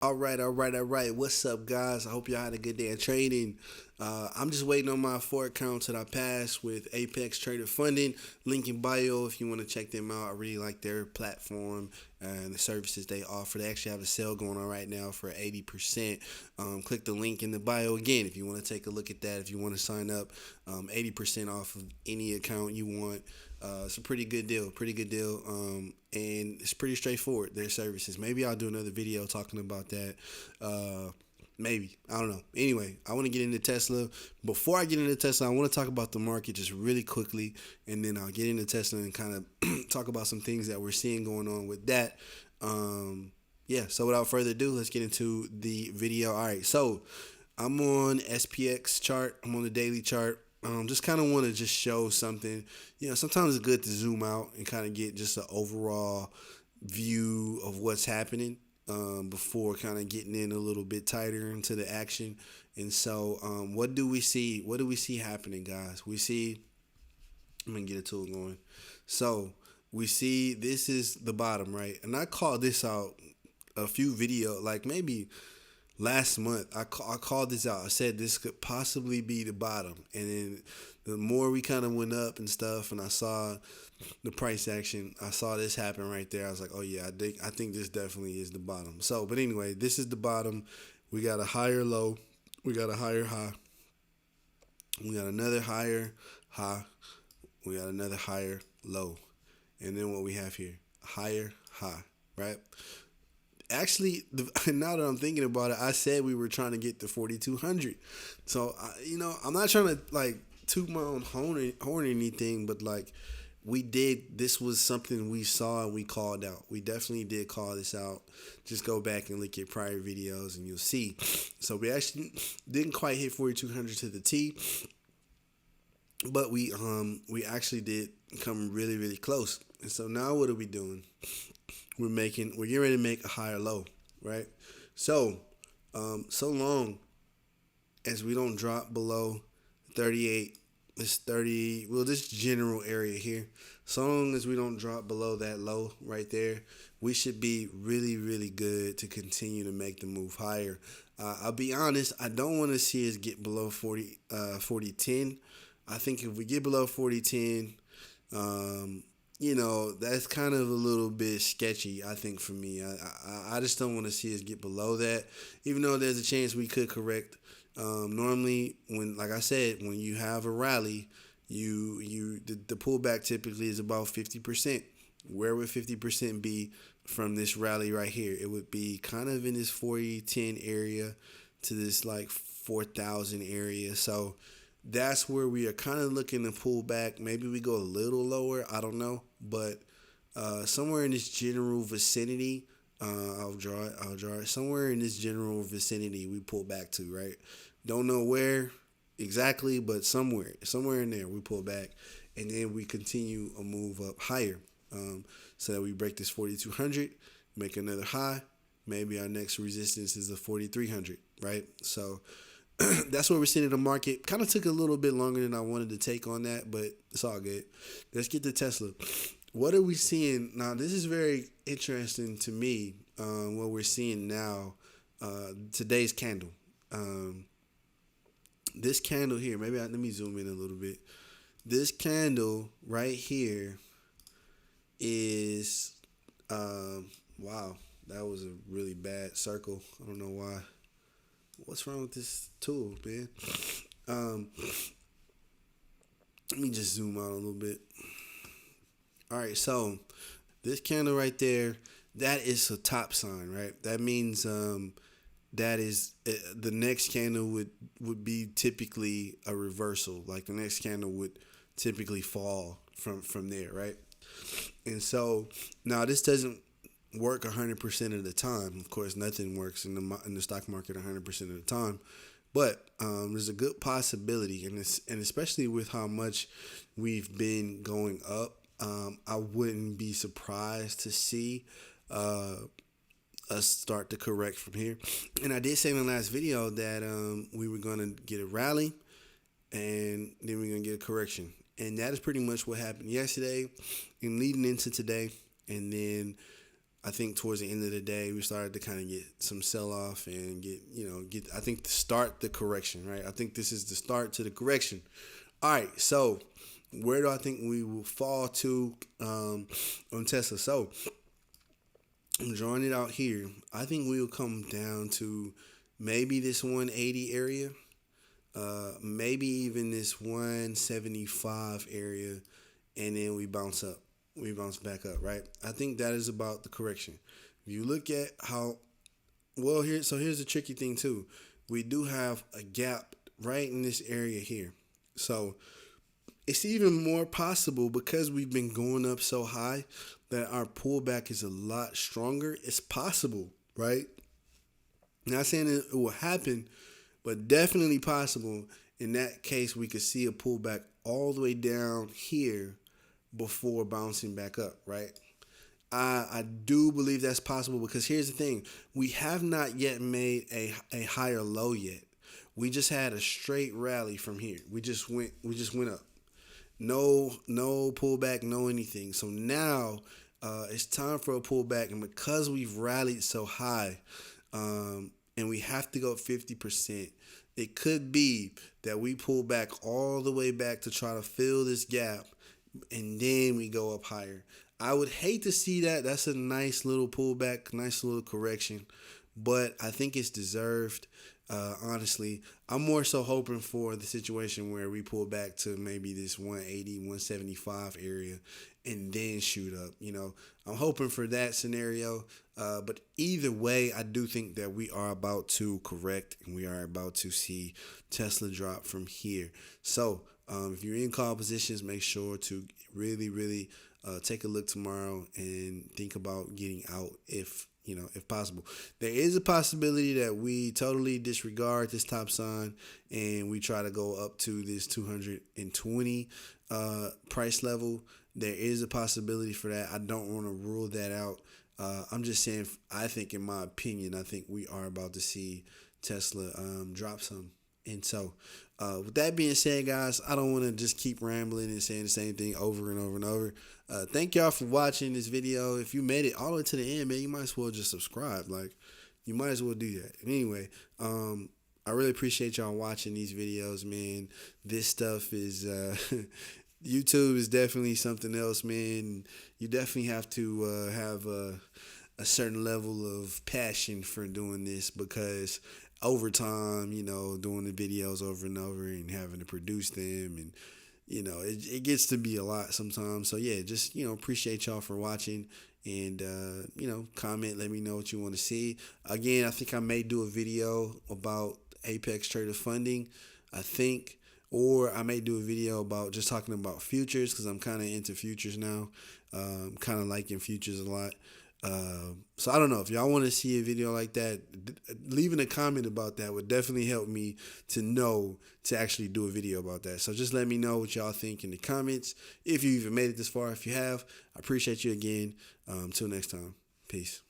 All right. What's up, guys? I hope y'all had a good day of trading. I'm just waiting on my 4 accounts that I passed with Apex Trader Funding. Link in bio if you want to check them out. I really like their platform and the services they offer. They actually have a sale going on right now for 80%. Click the link in the bio again if you want to take a look at that. If you want to sign up, 80% off of any account you want. It's a pretty good deal. And it's pretty straightforward. Their services. Maybe I'll do another video talking about that. Maybe, I don't know. Anyway, I want to get into Tesla. Before I get into Tesla, I want to talk about the market just really quickly, and then I'll get into Tesla and kind of talk about some things that we're seeing going on with that. Yeah. So without further ado, let's get into the video. All right. So I'm on SPX chart. I'm on the daily chart. Just kind of want to just show something. Sometimes it's good to zoom out and kind of get just an overall view of what's happening before kind of getting in a little bit tighter into the action. And so, what do we see? What do we see happening, guys? We see. I'm gonna get a tool going. So we see this is the bottom, right? And I called this out a few video, like maybe last month. I called this out. I said this could possibly be the bottom, and then the more we kind of went up and stuff, and I saw the price action, I saw this happen right there. I was like, oh yeah, I think this definitely is the bottom. So, but anyway, this is the bottom. We got a higher low, we got a higher high, we got another higher high, we got another higher low, and then what we have here, higher high, right? Actually, now that I'm thinking about it, I said we were trying to get to 4,200. So, I'm not trying to like toot my own horn or anything, but like we did, this was something we saw and we called out. We definitely did call this out. Just go back and look at prior videos and you'll see. So we actually didn't quite hit 4,200 to the T, but we actually did come really really close. And so now what are we doing? We're getting ready to make a higher low, right? So, so long as we don't drop below 38, this 30, well, this general area here, so long as we don't drop below that low right there, we should be really, really good to continue to make the move higher. I'll be honest, I don't want to see us get below 4010. I think if we get below 4010, that's kind of a little bit sketchy, I think, for me. I just don't want to see us get below that, even though there's a chance we could correct. Normally, like I said, when you have a rally, the pullback typically is about 50%. Where would 50% be from this rally right here? It would be kind of in this 4010 area to this like 4,000 area. So that's where we are kind of looking to pull back. Maybe we go a little lower. I don't know. But somewhere in this general vicinity, I'll draw it. Somewhere in this general vicinity, we pull back to, right? Don't know where exactly, but somewhere in there, we pull back. And then we continue a move up higher. So that we break this 4,200, make another high. Maybe our next resistance is a 4,300, right? So that's where we're sitting in the market. Kind of took a little bit longer than I wanted to take on that, but it's all good. Let's get to Tesla. What are we seeing now? This is very interesting to me. What we're seeing now, today's candle. This candle here. Let me zoom in a little bit. This candle right here is wow. That was a really bad circle. I don't know why. What's wrong with this tool, man? Let me just zoom out a little bit. All right, so this candle right there, that is a top sign, right? That means that is the next candle would be typically a reversal. Like the next candle would typically fall from there, right? And so now this doesn't work 100% of the time. Of course, nothing works in the stock market 100% of the time, but there's a good possibility, and especially with how much we've been going up, I wouldn't be surprised to see us start to correct from here. And I did say in the last video that we were going to get a rally, and then we're going to get a correction, and that is pretty much what happened yesterday and leading into today, and then I think towards the end of the day, we started to kind of get some sell off and get, I think to start the correction, right? I think this is the start to the correction. All right, so where do I think we will fall to on Tesla? So I'm drawing it out here. I think we will come down to maybe this 180 area, maybe even this 175 area, and then we bounce up. We bounce back up, right? I think that is about the correction. If you look at how well here, so here's the tricky thing too. We do have a gap right in this area here. So it's even more possible because we've been going up so high that our pullback is a lot stronger. It's possible, right? Not saying it will happen, but definitely possible. In that case, we could see a pullback all the way down here before bouncing back up, right? I do believe that's possible because here's the thing. We have not yet made a higher low yet. We just had a straight rally from here. We just went up. No pullback, no anything. So now it's time for a pullback, and because we've rallied so high, and we have to go 50%, it could be that we pull back all the way back to try to fill this gap, and then we go up higher. I would hate to see that. That's a nice little pullback, nice little correction, but I think it's deserved. Honestly, I'm more so hoping for the situation where we pull back to maybe this 180, 175 area and then shoot up. I'm hoping for that scenario. But either way, I do think that we are about to correct and we are about to see Tesla drop from here. So if you're in call positions, make sure to really, really take a look tomorrow and think about getting out if possible. There is a possibility that we totally disregard this top sign and we try to go up to this 220 price level. There is a possibility for that. I don't want to rule that out. I'm just saying, I think, in my opinion, I think we are about to see Tesla drop some. And so, with that being said, guys, I don't want to just keep rambling and saying the same thing over and over and over. Thank y'all for watching this video. If you made it all the way to the end, man, you might as well just subscribe. Like, you might as well do that. Anyway, I really appreciate y'all watching these videos, man. This stuff is YouTube is definitely something else, man. You definitely have to have a certain level of passion for doing this because over time, doing the videos over and over and having to produce them and, it gets to be a lot sometimes. So, yeah, just, appreciate y'all for watching and, comment. Let me know what you want to see. Again, I think I may do a video about Apex Trader funding, I think. Or I may do a video about just talking about futures because I'm kind of into futures now. Kind of liking futures a lot. So I don't know if y'all want to see a video like that, leaving a comment about that would definitely help me to know to actually do a video about that. So just let me know what y'all think in the comments. If you even made it this far, if you have, I appreciate you again. Till next time. Peace.